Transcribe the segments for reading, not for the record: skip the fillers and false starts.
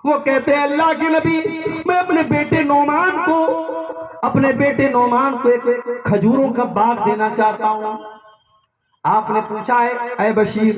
وہ کہتے ہیں اللہ کے نبی میں اپنے بیٹے نعمان کو ایک کھجوروں کا باغ دینا چاہتا ہوں۔ آپ نے پوچھا ہے اے بشیر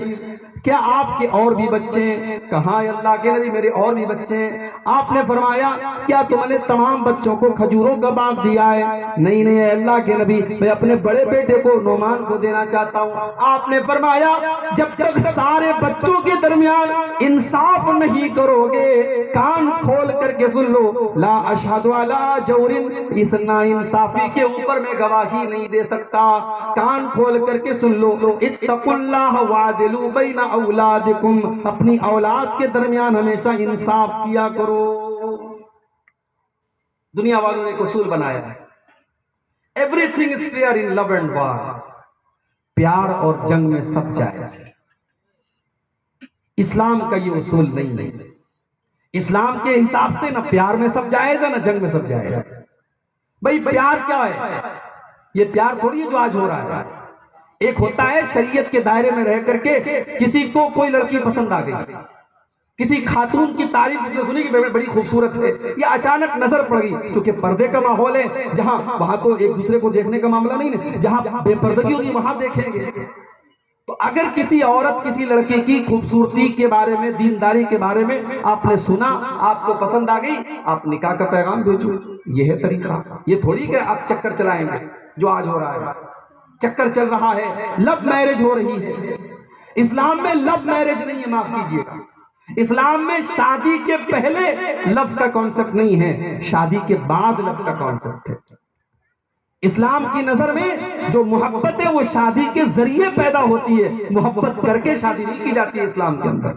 کیا آپ کے اور بھی بچے ہیں؟ کہا ہے اللہ کے نبی میرے اور بھی بچے ہیں۔ آپ نے فرمایا کیا تم نے تمام بچوں کو کھجوروں کا باغ دیا ہے؟ نہیں نہیں اے اللہ کے نبی میں اپنے بڑے بیٹے کو نعمان کو دینا چاہتا ہوں۔ آپ نے فرمایا جب تک سارے بچوں کے درمیان انصاف نہیں کرو گے، کان کھول کر کے سن لو، لا اشہد علی جور، اس ناانصافی کے اوپر میں گواہی نہیں دے سکتا۔ کان کھول کر کے سن لو، اتقوا اللہ وعدلوا بین اولادکم، اپنی اولاد کے درمیان ہمیشہ انصاف کیا کرو۔ دنیا والوں نے ایک اصول بنایا ہے، everything is fair in love and war, پیار اور جنگ میں سب جائز۔ اسلام کا یہ اصول نہیں ہے۔ اسلام کے حساب سے نہ پیار میں سب جائز ہے نہ جنگ میں سب جائز ہے۔ بھئی پیار کیا ہے؟ یہ پیار تھوڑی ہے جو آج ہو رہا ہے۔ ایک ہوتا ہے شریعت کے دائرے میں رہ کر کے کسی کو کوئی لڑکی پسند آ گئی، کسی خاتون کی تعریف اس نے سنی کہ بڑی خوبصورت ہے، یا اچانک نظر پڑ گئی، چونکہ پردے کا ماحول ہے جہاں وہاں تو ایک دوسرے کو دیکھنے کا معاملہ نہیں ہے، جہاں بے پردگی ہوگی وہاں دیکھیں گے۔ تو اگر کسی عورت کسی لڑکے کی خوبصورتی کے بارے میں، دینداری کے بارے میں آپ نے سنا، آپ کو پسند آ گئی، آپ نکاح کا پیغام بھیجو۔ یہ ہے طریقہ، یہ تھوڑی کہ آپ چکر چلائیں گے جو آج ہو رہا ہے۔ چکر چل رہا ہے، لو میرج ہو رہی ہے۔ اسلام میں لو میرج نہیں ہے، معاف کیجیے گا۔ اسلام میں شادی کے پہلے لو کا کانسیپٹ نہیں ہے، شادی کے بعد لو کا کانسیپٹ ہے۔ اسلام کی نظر میں جو محبت ہے وہ شادی کے ذریعے پیدا ہوتی ہے، محبت کر کے شادی نہیں کی جاتی ہے اسلام کے اندر۔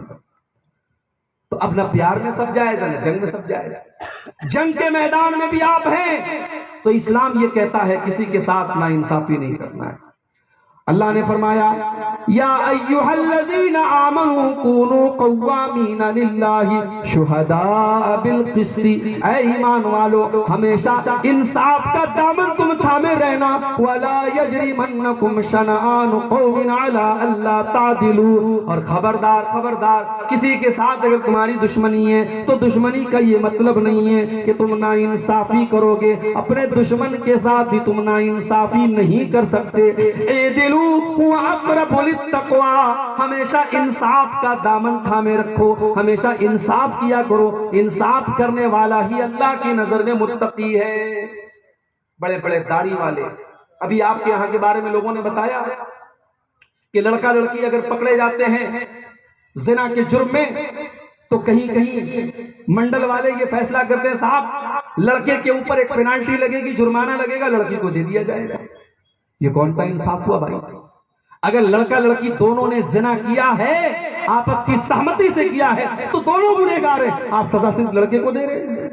تو اب نہ پیار میں سب جائز ہے نہ جنگ میں سب جائز ہے۔ جنگ کے میدان میں بھی آپ ہیں تو اسلام یہ کہتا ہے کسی کے ساتھ ناانصافی نہیں کرنا ہے۔ اللہ نے فرمایا یا ایھا الذین آمنوا کونوا قوامین للہ شہداء بالقسط، اے ایمان والو ہمیشہ انصاف کا دامن تم تھامے رہنا، ولا یجرمنکم شنآن قوم علی الا تعدلوا، اور خبردار خبردار کسی کے ساتھ اگر تمہاری دشمنی ہے تو دشمنی کا یہ مطلب نہیں ہے کہ تم ناانصافی کرو گے، اپنے دشمن کے ساتھ بھی تم ناانصافی نہیں کر سکتے۔ اعدلوا هو اقرب للتقوی، ہمیشہ انصاف کا دامن تھامے رکھو، ہمیشہ انصاف کیا کرو، انصاف کرنے والا ہی اللہ کی نظر میں متقی ہے۔ بڑے بڑے داڑھی والے، ابھی آپ کے یہاں کے بارے میں لوگوں نے بتایا کہ لڑکا لڑکی اگر پکڑے جاتے ہیں زنا کے جرم میں تو کہیں کہیں منڈل والے یہ فیصلہ کرتے ہیں صاحب لڑکے کے اوپر ایک پینالٹی لگے گی، جرمانہ لگے گا، لڑکی کو دے دیا جائے گا۔ یہ کون سا انصاف ہوا بھائی؟ اگر لڑکا لڑکی دونوں نے زنا کیا ہے، آپس کی سہمتی سے کیا ہے، تو دونوں گنہگار ہیں، آپ سزا صرف لڑکے کو دے رہے ہیں،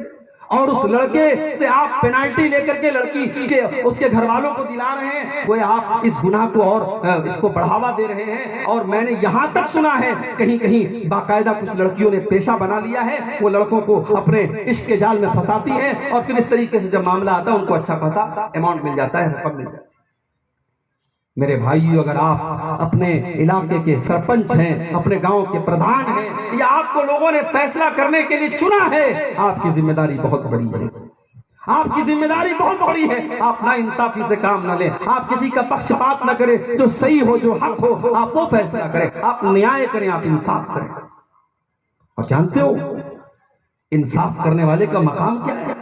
اور اس لڑکے سے آپ پینالٹی لے کر کے لڑکی کے اس کے گھر والوں کو دلا رہے ہیں، وہ آپ اس گناہ کو اور اس کو بڑھاوا دے رہے ہیں۔ اور میں نے یہاں تک سنا ہے کہیں کہیں باقاعدہ کچھ لڑکیوں نے پیشہ بنا لیا ہے، وہ لڑکوں کو اپنے عشق کے جال میں پھنساتی ہیں، اور پھر اس طریقے سے جب معاملہ آتا ہے ان کو اچھا خاصا اماؤنٹ مل جاتا ہے، رقم مل جاتی ہے۔ میرے بھائیو، اگر آپ اپنے علاقے کے سرپنچ ہیں، اپنے گاؤں کے پردھان ہیں، یا آپ کو لوگوں نے فیصلہ کرنے کے لیے چنا ہے، آپ کی ذمہ داری بہت بڑی ہے، آپ کی ذمہ داری بہت بڑی ہے۔ آپ ناانصافی سے کام نہ لیں، آپ کسی کا پکشپات نہ کریں، جو صحیح ہو جو حق ہو آپ وہ فیصلہ کریں، آپ نیائے کریں، آپ انصاف کریں۔ اور جانتے ہو انصاف کرنے والے کا مقام کیا ہے؟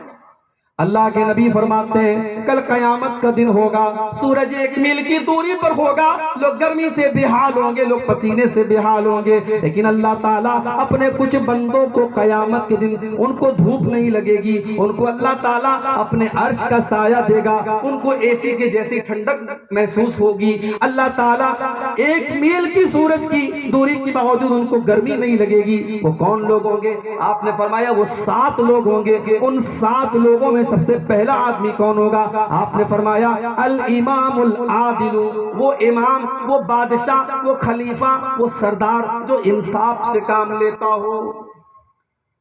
اللہ کے نبی فرماتے ہیں کل قیامت کا دن ہوگا، سورج 1 میل کی دوری پر ہوگا، لوگ گرمی سے بے حال ہوں گے، لوگ پسینے سے بے حال ہوں گے، لیکن اللہ تعالیٰ اپنے کچھ بندوں کو قیامت کے دن ان کو دھوپ نہیں لگے گی، ان کو اللہ تعالیٰ اپنے عرش کا سایہ دے گا، ان کو اے سی کے جیسی ٹھنڈک محسوس ہوگی۔ اللہ تعالیٰ 1 میل کی سورج کی دوری کے باوجود ان کو گرمی نہیں لگے گی۔ وہ کون لوگ ہوں گے؟ آپ نے فرمایا وہ 7 لوگ ہوں گے۔ ان 7 لوگوں میں سب سے پہلا آدمی کون ہوگا؟ آپ نے فرمایا الامام العادل، وہ امام، وہ بادشاہ، وہ خلیفہ، وہ سردار جو انصاف سے کام لیتا ہو۔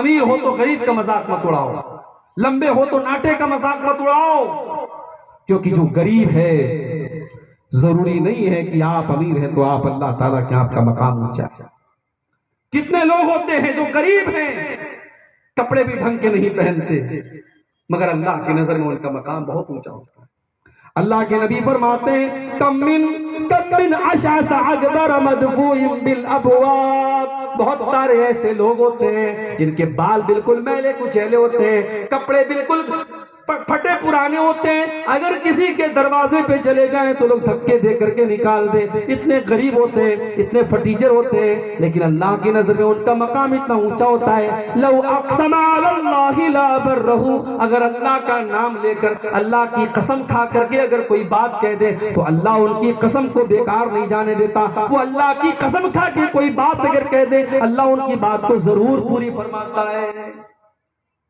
امیر ہو تو غریب کا مذاق مت اڑاؤ، لمبے ہو تو ناٹے کا مذاق مت اڑاؤ، کیونکہ جو غریب ہے ضروری نہیں ہے کہ آپ امیر ہیں تو آپ اللہ تعالیٰ کے آپ کا مقام اونچا ہے۔ کتنے لوگ ہوتے ہیں جو غریب ہیں، کپڑے بھی ڈھنگ کے نہیں پہنتے، مگر اللہ کی نظر میں ان کا مقام بہت اونچا ہوتا ہے۔ اللہ کے نبی فرماتے ہیں کم من اشعث اغبر مدفوع بالابواب، بہت سارے ایسے لوگ ہوتے ہیں جن کے بال بالکل میلے کچیلے ہوتے ہیں، کپڑے بالکل پھٹے پرانے ہوتے ہیں، اگر کسی کے دروازے پہ چلے جائیں تو لوگ دھکے دے کر کے نکال دیں، اتنے غریب ہوتے ہیں، اتنے فٹیچر ہوتے ہیں، لیکن اللہ کی نظر میں ان کا مقام اتنا اونچا ہوتا ہے۔ لو اقسم علی اللہ لا برہ، اگر اللہ کا نام لے کر، اللہ کی قسم کھا کر کے اگر کوئی بات کہہ دے تو اللہ ان کی قسم کو بیکار نہیں جانے دیتا، وہ اللہ کی قسم کھا کے کوئی بات اگر کہہ دے اللہ ان کی بات کو ضرور پوری فرماتا ہے۔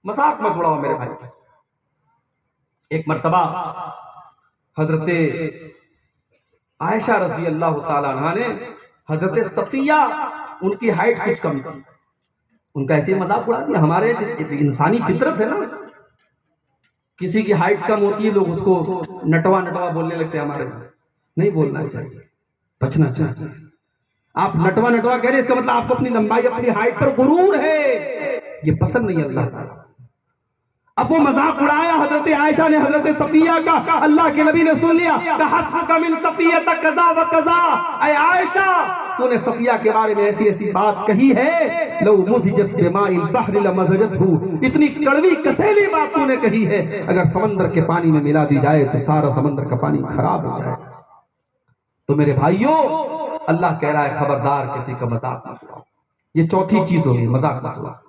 مذاق مت اڑاؤ میرے بھائی۔ ایک مرتبہ حضرت عائشہ رضی اللہ تعالیٰ عنہ نے حضرت صفیہ، ان کی ہائٹ کچھ کم تھی، ان کا ایسے مذاق اڑا دیا۔ ہمارے انسانی فطرت ہے نا، کسی کی ہائٹ کم ہوتی ہے لوگ اس کو نٹوا نٹوا بولنے لگتے ہیں، ہمارے نہیں بولنا چاہیے، بچنا چاہیے۔ آپ نٹوا نٹوا کہہ رہے ہیں، اس کا مطلب آپ کو اپنی لمبائی، اپنی ہائٹ پر غرور ہے، یہ پسند نہیں ہے اللہ تعالیٰ۔ اب وہ مذاق اڑایا حضرت عائشہ نے حضرت صفیہ کا، اللہ کے نبی نے سن لیا کہ حسبک من صفیہ کذا و کذا، اے عائشہ تو نے صفیہ کے بارے میں ایسی ایسی بات کہی ہے، لو مزجت بماء البحر لمزجتہ، اتنی کڑوی کسیلی بات تو نے کہی ہے، اگر سمندر کے پانی میں ملا دی جائے تو سارا سمندر کا پانی خراب ہو جائے۔ تو میرے بھائیوں، اللہ کہہ رہا ہے خبردار کسی کا مذاق مت اڑاؤ۔ یہ چوتھی چیز ہوگی، مذاق مت اڑاؤ۔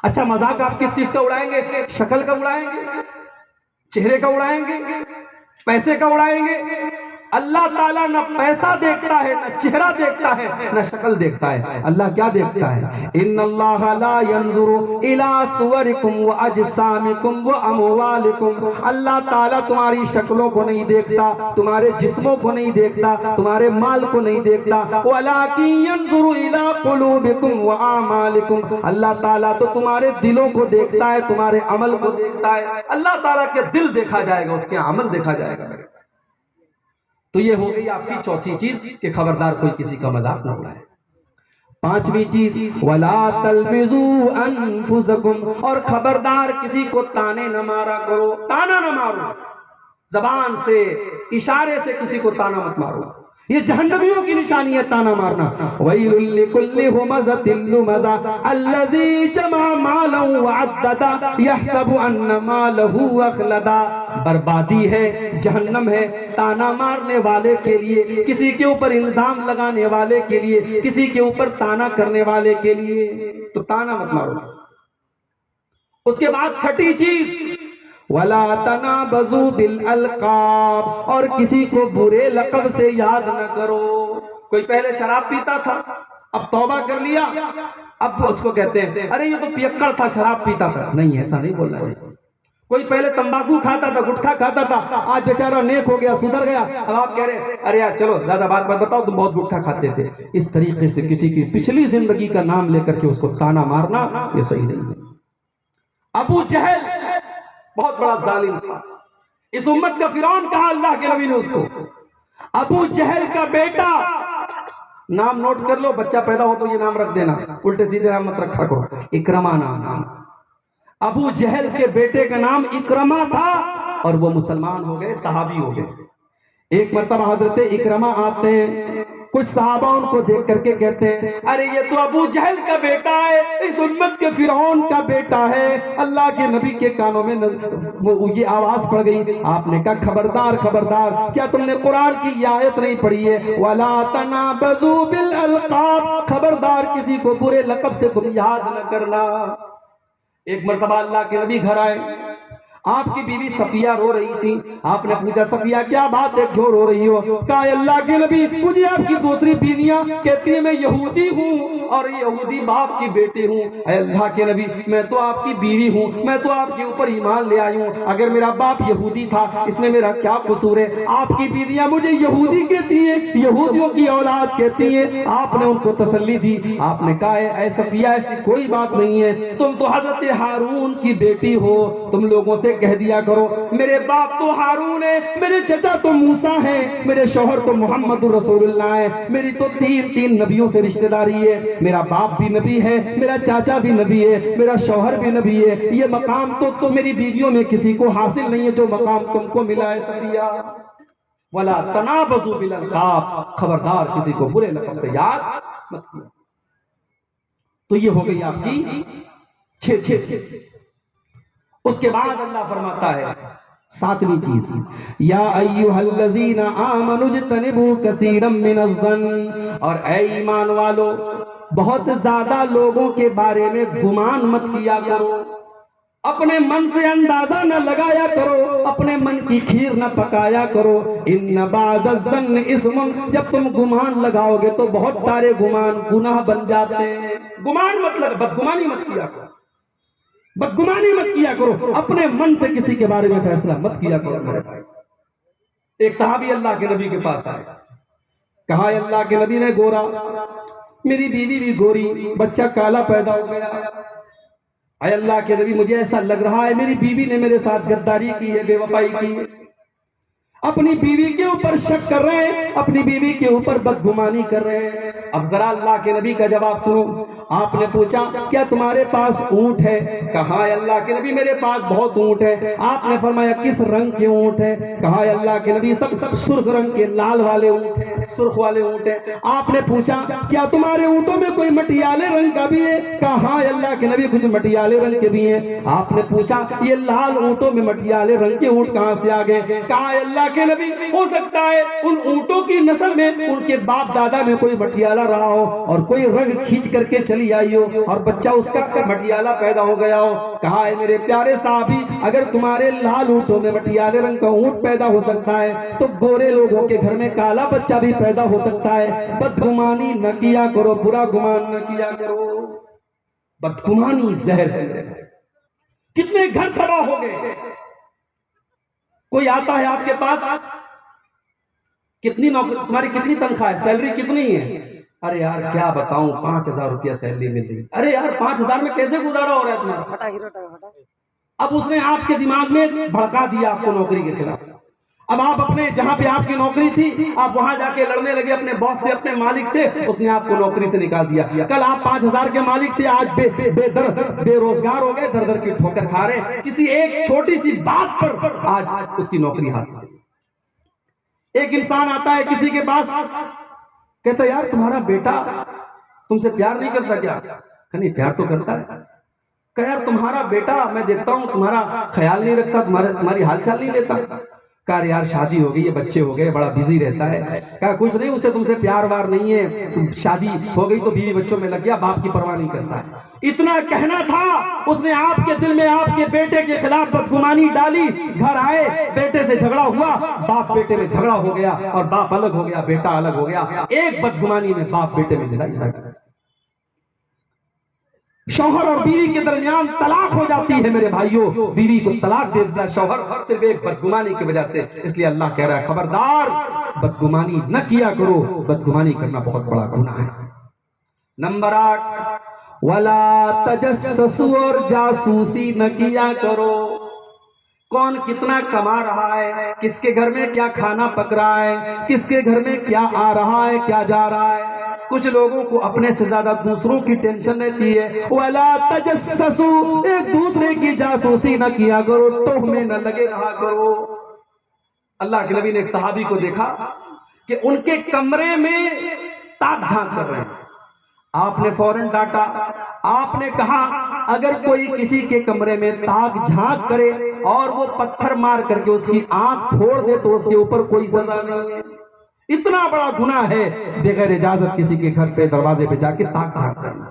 اچھا مذاق آپ کس چیز کا اڑائیں گے؟ شکل کا اڑائیں گے، چہرے کا اڑائیں گے، پیسے کا اڑائیں گے؟ اللہ تعالیٰ نہ پیسہ دیکھتا ہے، نہ چہرہ دیکھتا ہے، نہ شکل دیکھتا ہے۔ اللہ کیا دیکھتا ہے؟ ان اللہ لا ينظر الى صورکم واجسامکم واموالکم، اللہ تعالیٰ تمہاری شکلوں کو نہیں دیکھتا، تمہارے جسموں کو نہیں دیکھتا، تمہارے مال کو نہیں دیکھتا، ولکن ينظر الى قلوبکم واعمالکم، اللہ تعالیٰ تو تمہارے دلوں کو دیکھتا ہے، تمہارے عمل کو دیکھتا ہے۔ اللہ تعالیٰ کے دل دیکھا جائے گا، اس کے عمل دیکھا جائے گا۔ تو یہ ہو گئی آپ کی چوتھی چیز کہ خبردار کوئی کسی کا مذاق نہ اڑائے۔ پانچویں چیز وَلَا تَلْمِزُوا أَنفُسَكُمْ، اور خبردار کسی کو تانے نہ مارا کرو، تانا نہ مارو، زبان سے اشارے سے کسی کو تانا مت مارو، یہ جہنمیوں کی نشانی ہے تانا مارنا۔ وَيْلٌ لِكُلِّ هُمَزَةٍ لُمَزَةٍ الَّذِي جَمَعَ مَالًا وَعَدَّدَهُ يَحْسَبُ أَنَّ مَالَهُ أَخْلَدَهُ، بربادی ہے، جہنم ہے تانا مارنے والے کے لیے، کسی کے اوپر الزام لگانے والے کے لیے، کسی کے اوپر تانا کرنے والے کے لیے، تو تانا مت مارو۔ اس کے بعد چھٹی چیز وَلَا تَنَابَزُوا بِالْأَلْقَابِ، اور کسی کو برے لقب سے یاد نہ کرو۔ کوئی پہلے شراب پیتا تھا، اب توبہ کر لیا، اب اس کو کہتے ہیں ارے یہ تو پیکڑ تھا، شراب پیتا تھا۔ نہیں، ایسا نہیں بولنا ہے۔ کوئی پہلے تمباکو کھاتا تھا، گٹکا کھاتا تھا، آج بیچارہ نیک ہو گیا، سدھر گیا، اب آپ کہہ رہے ہیں ارے یار چلو زیادہ بات مت بتاؤ، تم بہت گٹکا کھاتے تھے۔ اس طریقے سے کسی کی پچھلی زندگی کا نام لے کر کے اس کو تانا مارنا یہ صحیح نہیں ہے۔ ابو جہل بہت بڑا ظالم تھا، اس امت کا فرعون کہا اللہ کے نبی نے اس کو۔ ابو جہل کا بیٹا، نام نوٹ کر لو، بچہ پیدا ہو تو یہ نام رکھ دینا، الٹے سیدھے نام مت رکھا کرو، اکرما نام۔ ابو جہل کے بیٹے کا نام اکرما تھا اور وہ مسلمان ہو گئے، صحابی ہو گئے۔ ایک مرتبہ حضرت اکرما آتے ہیں، کچھ صحابہ ان کو دیکھ کر کے کہتے ہیں ارے یہ تو ابو جہل کا بیٹا ہے، اس امت کے فرعون کا بیٹا ہے۔ اللہ کے نبی کے کانوں میں یہ آواز پڑ گئی، آپ نے کہا خبردار خبردار، کیا تم نے قرآن کی یہ آیت نہیں پڑھی ہے وَلَا تَنَابَزُوا بِالْأَلْقَابِ، خبردار کسی کو برے لقب سے تم یاد نہ کرنا۔ ایک مرتبہ اللہ کے نبی گھر آئے، آپ کی بیوی صفیہ رو رہی تھی. آپ نے پوچھا صفیہ کیا بات ہے, کیوں رو رہی ہو؟ کہا اللہ کے نبی مجھے آپ کی دوسری بیویاں کہتی ہیں میں یہودی ہوں اور یہودی باپ کی بیٹی ہوں. اے اللہ کے نبی میں تو آپ کی بیوی ہوں, میں تو آپ کے اوپر ایمان لے آئی ہوں, اگر میرا باپ یہودی تھا اس میں میرا کیا قصور ہے؟ آپ کی بیویاں مجھے یہودی کہتی ہیں, یہودیوں کی اولاد کہتی ہیں. آپ نے ان کو تسلی دی. آپ نے کہا اے صفیہ ایسی کوئی بات نہیں ہے, تم تو حضرت ہارون کی بیٹی ہو, تم لوگوں سے کہہ دیا کرو میرے باپ تو ہارون ہے, میرے چچا تو موسیٰ ہے, میرے شوہر تو محمد رسول اللہ ہے, میری تو تین نبیوں سے رشتہ داری ہے, میرا باپ بھی نبی ہے, میرا چاچا بھی نبی ہے, میرا شوہر بھی نبی ہے. یہ مقام تو میری بیویوں میں کسی کو حاصل نہیں ہے جو مقام تم کو ملا ہے صفیہ. وَلَا تَنَابَزُوا بِالْأَلْقَابِ, خبردار کسی کو برے لقب سے یاد مت کیا. تو یہ ہو گئی آپ کی چھ. اس کے بعد اللہ فرماتا ہے ساتویں چیز, یا ایھا الذین آمنوا اجتنبوا کثیرا من الظن, اور اے ایمان والو بہت زیادہ لوگوں کے بارے میں گمان مت کیا کرو, اپنے من سے اندازہ نہ لگایا کرو, اپنے من کی کھیر نہ پکایا کرو. ان بعض الظن اسم, جب تم گمان لگاؤ گے تو بہت سارے گمان گناہ بن جاتے ہیں. گمان مطلب بدگمانی مت کیا کرو, بدگمانی مت کیا کرو, اپنے من سے کسی کے بارے میں فیصلہ مت کیا کرو میرے بھائی. ایک صحابی اللہ کے نبی کے پاس آئے, کہا اللہ کے نبی نے گورا, میری بیوی بھی گوری, بچہ کالا پیدا ہو گیا. اے اللہ کے نبی مجھے ایسا لگ رہا ہے میری بیوی نے میرے ساتھ غداری کی ہے, بے وفائی کی ہے. اپنی بیوی کے اوپر شک کر رہے ہیں, اپنی بیوی کے اوپر بدگمانی کر رہے ہیں. اب ذرا اللہ کے نبی کا جواب سنو. آپ نے پوچھا کیا تمہارے پاس اونٹ ہے؟ کہا اللہ کے نبی میرے پاس بہت اونٹ ہے. آپ نے فرمایا کس رنگ کے اونٹ ہے؟ کہا اللہ کے نبی سب سرخ رنگ کے, لال والے اونٹ ہیں, سرخ والے اونٹ ہیں. آپ نے پوچھا کیا تمہارے اونٹوں میں کوئی مٹیالے رنگ کا بھی ہے؟ کہا اللہ کے نبی کچھ مٹیالے رنگ کے بھی ہیں. آپ نے پوچھا یہ لال اونٹوں میں مٹیالے رنگ کے اونٹ کہاں سے آ گئے؟ کہا اللہ کے نبی ہو سکتا ہے ان اونٹوں کی نسل میں ان کے باپ دادا میں کوئی مٹیالہ رہا ہو اور کوئی رنگ کھینچ کر کے چلی آئی ہو اور بچہ اس کا مٹیالہ پیدا ہو گیا ہو. کہا ہے میرے پیارے صحابی اگر تمہارے لال اونٹوں میں مٹیالے رنگ کا اونٹ پیدا ہو سکتا ہے تو گورے لوگوں کے گھر میں کالا بچہ بھی پیدا ہو سکتا ہے. بدگمانی نہ کیا کرو, برا گمان نہ کیا کرو. بدگمانی زہر ہے. کتنے گھر تباہ ہو گئے. کوئی آتا ہے آپ کے پاس, کتنی نوکری, تمہاری کتنی تنخواہ ہے, سیلری کتنی ہے؟ ارے یار کیا بتاؤں 5,000 روپیہ سیلری مل رہی. ارے یار 5,000 میں کیسے گزارا ہو رہا ہے تمہارا؟ اب اس نے آپ کے دماغ میں بھڑکا دیا آپ کو نوکری کے خلاف. اب آپ اپنے جہاں پہ آپ کی نوکری تھی آپ وہاں جا کے لڑنے لگے اپنے باس سے, اپنے مالک سے. اس نے آپ کو نوکری سے نکال دیا. کل آپ 5,000 کے مالک تھے, آج بے روزگار ہو گئے, در در کی ٹھوکر کھا رہے کسی ایک چھوٹی سی بات پر. آج اس کی نوکری حاصل. ایک انسان آتا ہے کسی کے پاس, کہتا ہے یار تمہارا بیٹا تم سے پیار نہیں کرتا کیا؟ کہ نہیں پیار تو کرتا ہے. کہ یار تمہارا بیٹا میں دیکھتا ہوں تمہارا خیال نہیں رکھتا, تمہاری حال چال نہیں لیتا. کہا یار شادی ہو گئی ہے, بچے ہو گئے, بڑا بزی رہتا ہے. کہا کچھ نہیں, اسے تم سے پیار وار نہیں ہے, شادی ہو گئی تو بیوی بچوں میں لگ گیا, باپ کی پرواہ نہیں کرتا ہے. اتنا کہنا تھا, اس نے آپ کے دل میں آپ کے بیٹے کے خلاف بدگمانی ڈالی. گھر آئے, بیٹے سے جھگڑا ہوا, باپ بیٹے میں جھگڑا ہو گیا اور باپ الگ ہو گیا, بیٹا الگ ہو گیا. ایک بدگمانی میں باپ بیٹے میں لڑائی ہو گئی. شوہر اور بیوی کے درمیان طلاق ہو جاتی ہے میرے بھائیوں, بیوی کو طلاق دے دیتا ہے شوہر صرف ایک بدگمانی کی وجہ سے. اس لیے اللہ کہہ رہا ہے خبردار بدگمانی نہ کیا کرو, بدگمانی کرنا بہت بڑا گناہ ہے. نمبر 8 ولا تجسسوا, اور جاسوسی نہ کیا کرو. کون کتنا کما رہا ہے, کس کے گھر میں کیا کھانا پک رہا ہے, کس کے گھر میں کیا آ رہا ہے, کیا جا رہا ہے. کچھ لوگوں کو اپنے سے زیادہ دوسروں کی ٹینشن رہتی ہے. وَلَا تَجَسَّسُوا, ایک دوسرے کی جاسوسی نہ کیا کرو, ٹوہ میں نہ لگے رہا کرو. اللہ کے نبی نے ایک صحابی کو دیکھا کہ ان کے کمرے میں تاک جھانک کر رہے ہیں. آپ نے فوراً ڈانٹا. آپ نے کہا اگر کوئی کسی کے کمرے میں تاک جھانک کرے اور وہ پتھر مار کر کے اس کی آنکھ پھوڑ دے تو اس کے اوپر کوئی سزا نہیں ہے. اتنا بڑا گناہ ہے بغیر اجازت کسی کے گھر پہ دروازے پہ جا کے تاک جھانک کرنا.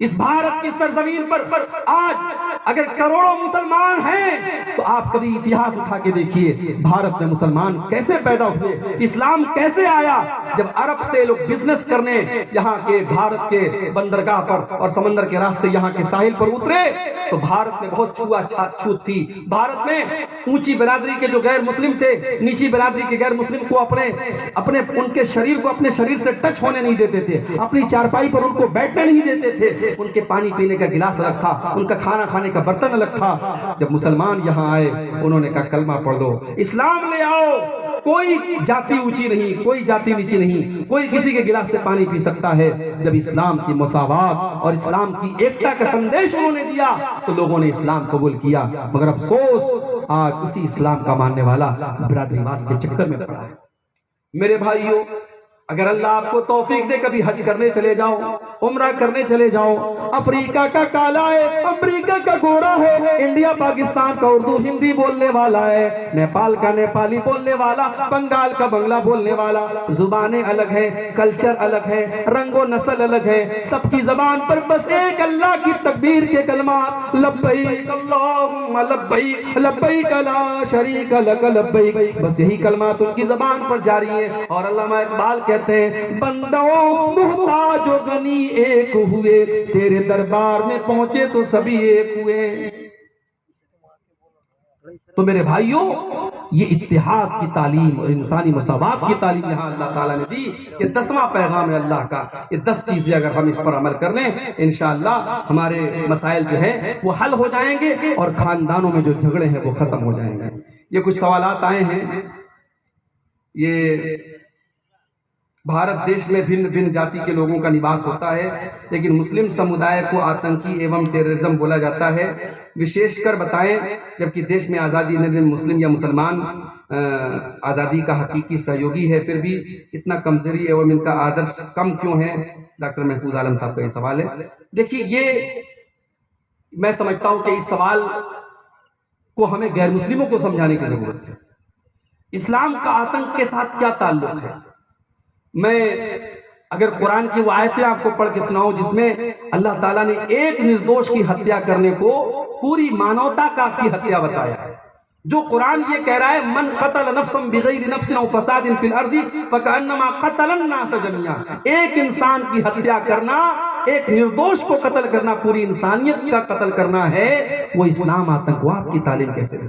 اس بھارت کی سرزمین پر آج اگر کروڑوں مسلمان ہیں تو آپ کبھی اتہاس اٹھا کے دیکھیے بھارت میں مسلمان کیسے پیدا ہوئے، اسلام کیسے آیا۔ جب عرب سے لوگ بزنس کرنے یہاں کے بھارت کے بندرگاہ پر اور سمندر کے راستے یہاں کے ساحل پر اترے تو بھارت میں بہت چھوت تھی۔ بھارت میں اونچی برادری کے جو غیر مسلم تھے، نیچی برادری کے غیر مسلم کو اپنے ان کے شریر کو اپنے شریر سے ٹچ ہونے نہیں دیتے تھے، اپنی چارپائی پر ان کو بیٹھنے نہیں دیتے تھے، ان کے پانی پینے کا گلاس الگ تھا، ان کا کھانا کھانے کا برتن الگ تھا۔ جب مسلمان یہاں آئے انہوں نے کہا کلمہ پڑھ دو، اسلام لے آؤ، کوئی جاتی اونچی نہیں، کوئی جاتی نیچی نہیں، کوئی کسی کے گلاس سے پانی پی سکتا ہے۔ جب اسلام کی مساوات اور اسلام کی ایکتا کا سندیش انہوں نے دیا تو لوگوں نے اسلام قبول کیا، مگر افسوس آج اسی اسلام کا ماننے والا برادریواد کے چکر میں پڑا ہے۔ میرے بھائیوں، اگر اللہ آپ کو توفیق دے کبھی حج کرنے چلے جاؤ، عمرہ کرنے چلے جاؤ، افریقہ کا کالا ہے، امریکہ کا گورا ہے، انڈیا پاکستان کا اردو ہندی بولنے والا ہے، نیپال کا نیپالی بولنے والا، بنگال کا بنگلہ بولنے والا، زبانیں الگ ہیں، کلچر الگ ہے، رنگ و نسل الگ ہے، سب کی زبان پر بس ایک اللہ کی تکبیر کے کلمات، لبیک اللہم لبیک، لبیک لا شریک لک لبیک، بس یہی کلمات ان کی زبان پر جاری ہیں۔ اور علامہ اقبال کہتے ہیں بندوں محتاج و غنی ایک ہوئے، تیرے دربار میں پہنچے تو سبھی ایک ہوئے۔ تو میرے بھائیوں، یہ اتحاد کی تعلیم اور انسانی مساوات کی تعلیم یہاں اللہ تعالیٰ نے دی۔ یہ 10واں پیغام ہے اللہ کا۔ یہ 10 چیزیں اگر ہم اس پر عمل کر لیں انشاءاللہ ہمارے مسائل جو ہیں وہ حل ہو جائیں گے اور خاندانوں میں جو جھگڑے ہیں وہ ختم ہو جائیں گے۔ یہ کچھ سوالات آئے ہیں۔ یہ بھارت دیش میں بھن بھن جاتی کے لوگوں کا نواس ہوتا ہے، لیکن مسلم سمودائے کو آتنکی ایوم ٹیررزم بولا جاتا ہے، وشیش کر بتائیں، جبکہ دیش میں آزادی نہ مسلم یا مسلمان آزادی کا حقیقی سہیوگی ہے، پھر بھی اتنا کمزوری ایوم ان کا آدرش کم کیوں ہے؟ ڈاکٹر محفوظ عالم صاحب کا یہ سوال ہے۔ دیکھیے، یہ میں سمجھتا ہوں کہ اس سوال کو ہمیں غیر مسلموں کو سمجھانے کی ضرورت ہے۔ اسلام کا آتنک کے ساتھ کیا تعلق ہے؟ میں اگر قرآن کی وہ آیتیں آپ کو پڑھ کے سناؤں جس میں اللہ تعالیٰ نے ایک نردوش کی ہتیا کرنے کو پوری مانوتا کا کی ہتیا بتایا ہے، جو قرآن یہ کہہ رہا ہے من قتل نفسا بغیر نفس او فساد فی الارض فکأنما قتل الناس جميعا، ایک انسان کی ہتیا کرنا، ایک نردوش کو قتل کرنا، پوری انسانیت کا قتل کرنا ہے، وہ اسلام آتنکواد کی تعلیم کیسے